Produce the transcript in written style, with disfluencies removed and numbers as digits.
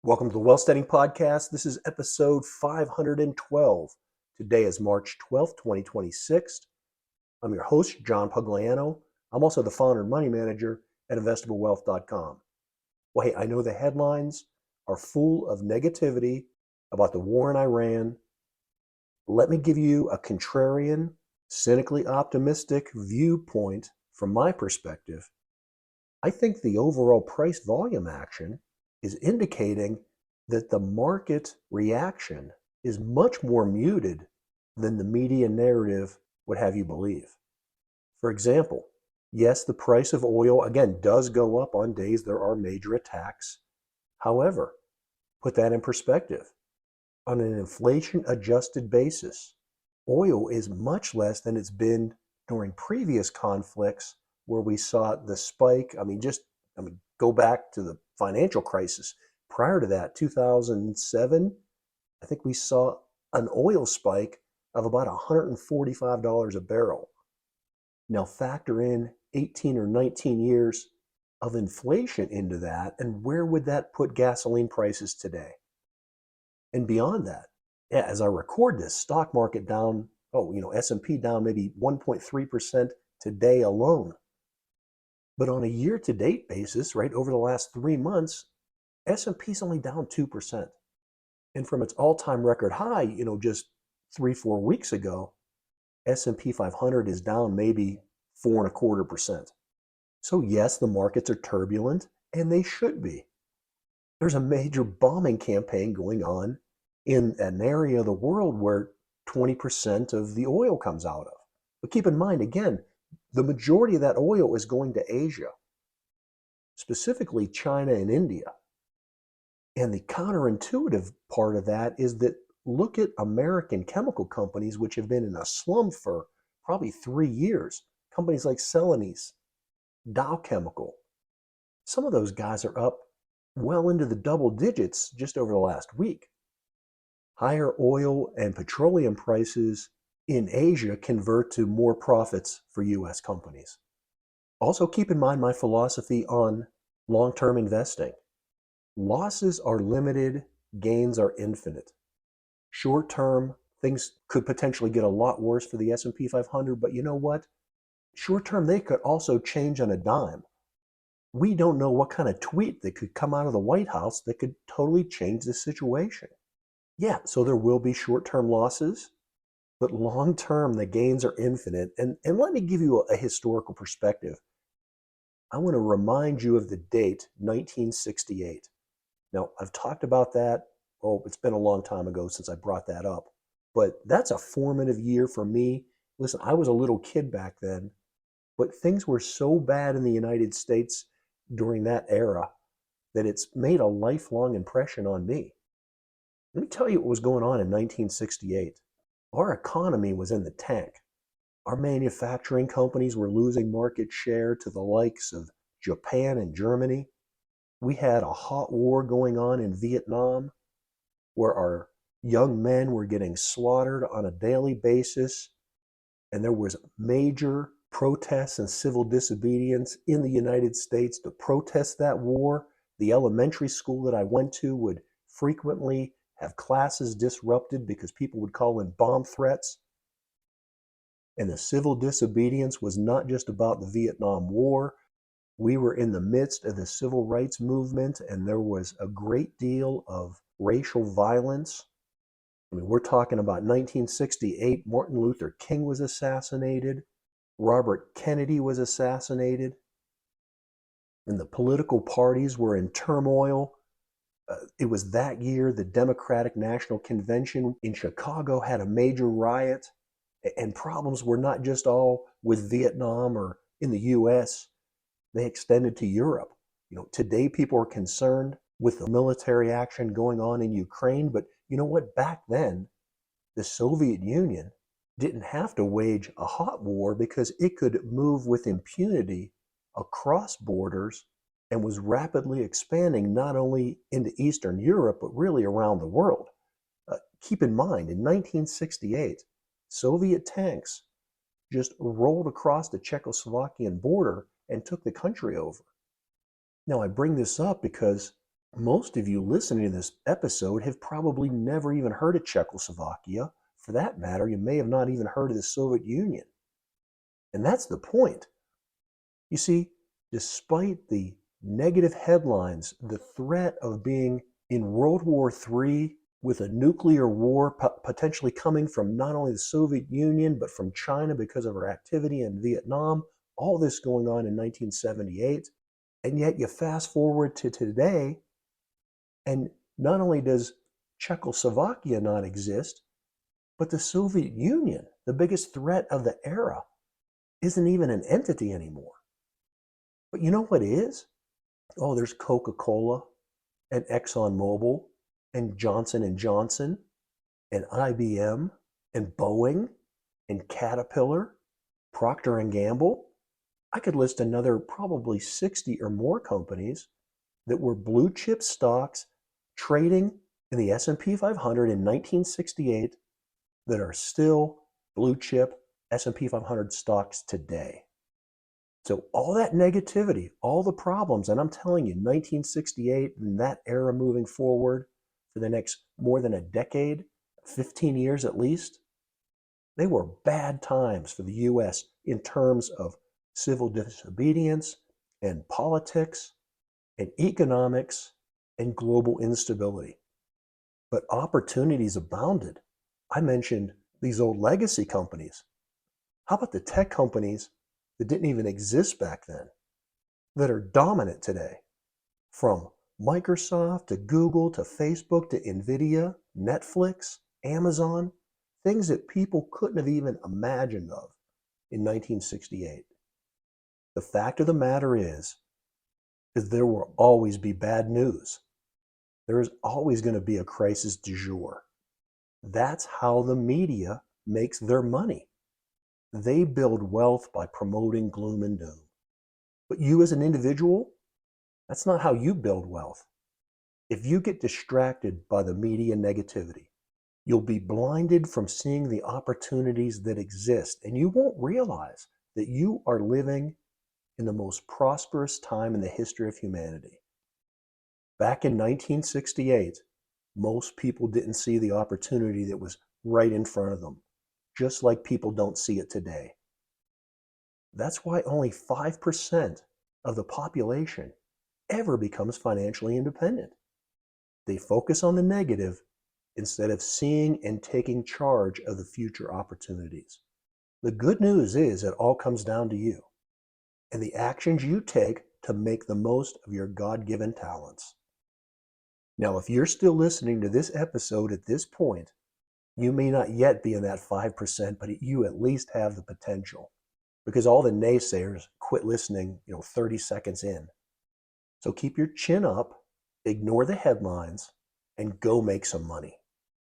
Welcome to the Wealth Studying Podcast. This is episode 512. Today is March 12th, 2026. I'm your host, John Pugliano. I'm also the founder and money manager at investablewealth.com. Well, hey, I know the headlines are full of negativity about the war in Iran. Let me give you a contrarian, cynically optimistic viewpoint from my perspective. I think the overall price volume action is indicating that the market reaction is much more muted than the media narrative would have you believe. For example, yes, the price of oil, again, does go up on days there are major attacks. However, put that in perspective. On an inflation-adjusted basis, oil is much less than it's been during previous conflicts where we saw the spike. Go back to the financial crisis. Prior to that, 2007, I think we saw an oil spike of about $145 a barrel. Now factor in 18 or 19 years of inflation into that, and where would that put gasoline prices today? And beyond that, as I record this, stock market down, S&P down maybe 1.3% today alone. But on a year-to-date basis, right, over the last 3 months, S&P's only down 2%. And from its all-time record high, just 3-4 weeks ago, S&P 500 is down maybe 4.25%. So yes, the markets are turbulent, and they should be. There's a major bombing campaign going on in an area of the world where 20% of the oil comes out of. But keep in mind, again, the majority of that oil is going to Asia, specifically China and India. And the counterintuitive part of that is that look at American chemical companies, which have been in a slump for probably 3 years. Companies like Celanese, Dow Chemical. Some of those guys are up well into the double digits just over the last week. Higher oil and petroleum prices in Asia convert to more profits for U.S. companies. Also keep in mind my philosophy on long-term investing. Losses are limited, gains are infinite. Short-term, things could potentially get a lot worse for the S&P 500, but you know what? Short-term, they could also change on a dime. We don't know what kind of tweet that could come out of the White House that could totally change the situation. Yeah, so there will be short-term losses, but long-term, the gains are infinite. And let me give you a historical perspective. I want to remind you of the date, 1968. Now, I've talked about that. It's been a long time ago since I brought that up. But that's a formative year for me. Listen, I was a little kid back then, but things were so bad in the United States during that era that it's made a lifelong impression on me. Let me tell you what was going on in 1968. Our economy was in the tank. Our manufacturing companies were losing market share to the likes of Japan and Germany. We had a hot war going on in Vietnam where our young men were getting slaughtered on a daily basis. And there was major protests and civil disobedience in the United States to protest that war. The elementary school that I went to would frequently have classes disrupted because people would call in bomb threats. And the civil disobedience was not just about the Vietnam War. We were in the midst of the civil rights movement, and there was a great deal of racial violence. We're talking about 1968, Martin Luther King was assassinated, Robert Kennedy was assassinated, and the political parties were in turmoil. It was that year the Democratic National Convention in Chicago had a major riot, and problems were not just all with Vietnam or in the U.S., they extended to Europe. Today people are concerned with the military action going on in Ukraine, but you know what? Back then, the Soviet Union didn't have to wage a hot war because it could move with impunity across borders and was rapidly expanding not only into Eastern Europe, but really around the world. Keep in mind, in 1968, Soviet tanks just rolled across the Czechoslovakian border and took the country over. Now, I bring this up because Most of you listening to this episode have probably never even heard of Czechoslovakia. For that matter, you may have not even heard of the Soviet Union. And that's the point. You see, despite the negative headlines, the threat of being in World War III with a nuclear war potentially coming from not only the Soviet Union, but from China because of our activity in Vietnam, all this going on in 1978. And yet you fast forward to today, and not only does Czechoslovakia not exist, but the Soviet Union, the biggest threat of the era, isn't even an entity anymore. But you know what is? Oh, there's Coca-Cola and ExxonMobil and Johnson and Johnson and IBM and Boeing and Caterpillar, Procter and Gamble. I could list another probably 60 or more companies that were blue chip stocks trading in the S&P 500 in 1968 that are still blue chip S&P 500 stocks today. So all that negativity, all the problems, and I'm telling you, 1968 and that era moving forward for the next more than a decade, 15 years at least, they were bad times for the U.S. in terms of civil disobedience and politics and economics and global instability. But opportunities abounded. I mentioned these old legacy companies. How about the tech companies that didn't even exist back then, that are dominant today? From Microsoft to Google to Facebook to Nvidia, Netflix, Amazon, things that people couldn't have even imagined of in 1968. The fact of the matter is there will always be bad news. There is always going to be a crisis du jour. That's how the media makes their money. They build wealth by promoting gloom and doom. But you as an individual, that's not how you build wealth. If you get distracted by the media negativity, you'll be blinded from seeing the opportunities that exist, and you won't realize that you are living in the most prosperous time in the history of humanity. Back in 1968, most people didn't see the opportunity that was right in front of them, just like people don't see it today. That's why only 5% of the population ever becomes financially independent. They focus on the negative instead of seeing and taking charge of the future opportunities. The good news is it all comes down to you and the actions you take to make the most of your God-given talents. Now, if you're still listening to this episode at this point, you may not yet be in that 5%, but you at least have the potential, because all the naysayers quit listening, 30 seconds in. So keep your chin up, ignore the headlines, and go make some money.